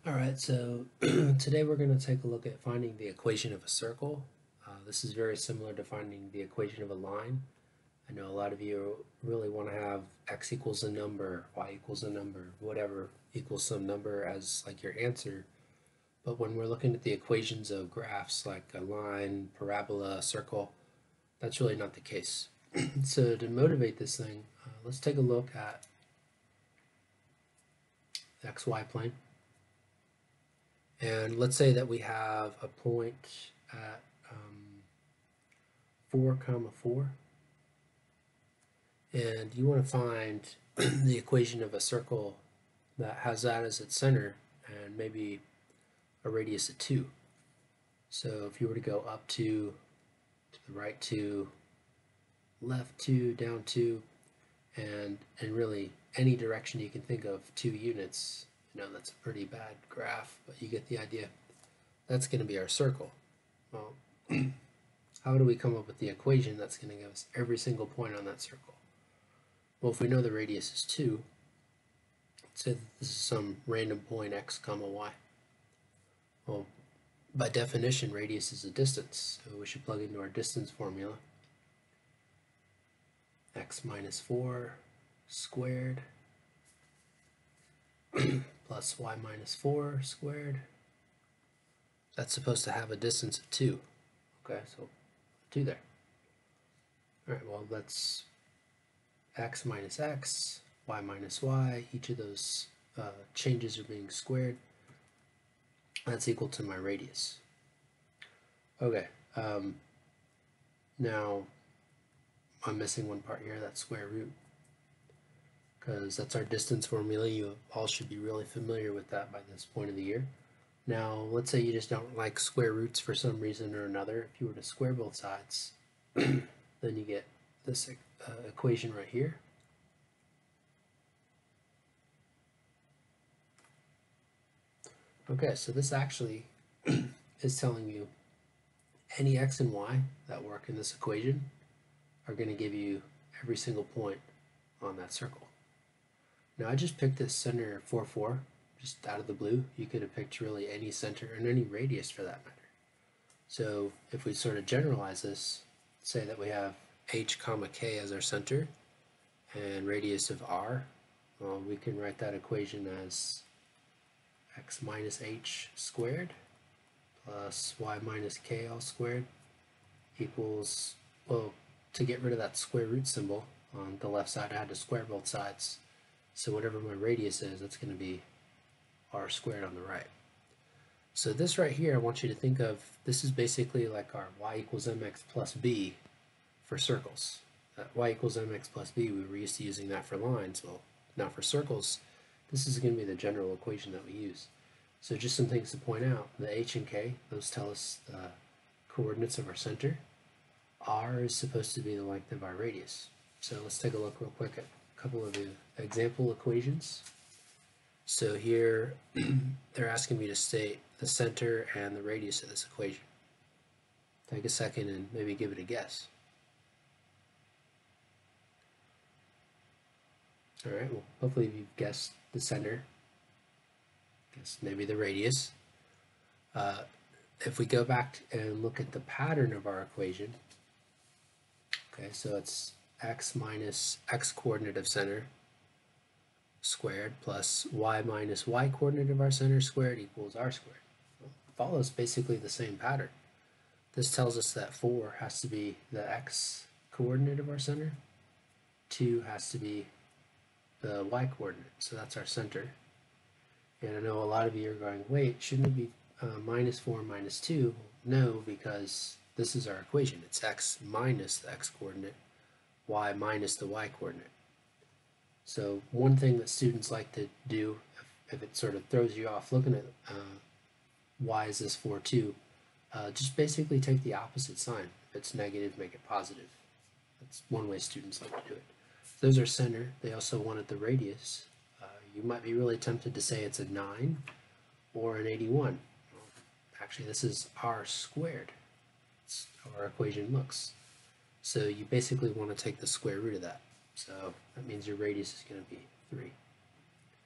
Alright, so today we're going to take a look at finding the equation of a circle. This is very similar to finding the equation of a line. I know a lot of you really want to have x equals a number, y equals a number, whatever equals some number as like your answer. But when we're looking at the equations of graphs like a line, parabola, circle, that's really not the case. So to motivate this thing, let's take a look at the xy plane. And let's say that we have a point at 4 comma 4, and you want to find the equation of a circle that has that as its center and maybe a radius of 2. So if you were to go up 2, to the right 2, left 2, down 2, and really any direction you can think of 2 units, that's a pretty bad graph, but you get the idea. That's going to be our circle. Well, how do we come up with the equation that's going to give us every single point on that circle? Well, if we know the radius is 2, let's say that this is some random point x comma y. Well, by definition, radius is a distance, so we should plug into our distance formula. X minus 4 squared plus y minus 4 squared. That's supposed to have a distance of 2. Okay, so 2 there. Alright, well, that's x minus x, y minus y. Each of those changes are being squared. That's equal to my radius. Okay, now I'm missing one part here, that's square root, because that's our distance formula. You all should be really familiar with that by this point of the year. Now, let's say you just don't like square roots for some reason or another. If you were to square both sides, then you get this equation right here. Okay, so this actually is telling you any x and y that work in this equation are going to give you every single point on that circle. Now I just picked this center 4, 4, just out of the blue. You could have picked really any center and any radius for that matter. So if we sort of generalize this, say that we have h comma k as our center and radius of r, well, we can write that equation as x minus h squared plus y minus k all squared equals, well, to get rid of that square root symbol on the left side, I had to square both sides. So whatever my radius is, that's going to be r squared on the right. So this right here, I want you to think of, this is basically like our y equals mx plus b for circles. Y equals mx plus b, we were used to using that for lines. Well, now for circles, this is going to be the general equation that we use. So just some things to point out. The h and k, those tell us the coordinates of our center. R is supposed to be the length of our radius. So let's take a look real quick at a couple of the example equations. So here they're asking me to state the center and the radius of this equation. Take a second and maybe give it a guess. Alright, well, hopefully you've guessed the center. Guess maybe the radius. If we go back and look at the pattern of our equation, okay, so it's x minus x coordinate of center squared plus y minus y coordinate of our center squared equals r squared. Well, it follows basically the same pattern. This tells us that 4 has to be the x coordinate of our center, 2 has to be the y coordinate, so that's our center. And I know a lot of you are going, wait, shouldn't it be minus 4 minus 2? No, because this is our equation. It's x minus the x coordinate, y minus the y coordinate. So one thing that students like to do, if it sort of throws you off looking at why is this 4, 2, just basically take the opposite sign. If it's negative, make it positive. That's one way students like to do it. Those are center. They also wanted the radius. You might be really tempted to say it's a 9 or an 81. Well, actually, this is r squared. That's how our equation looks. So you basically want to take the square root of that. So that means your radius is going to be 3.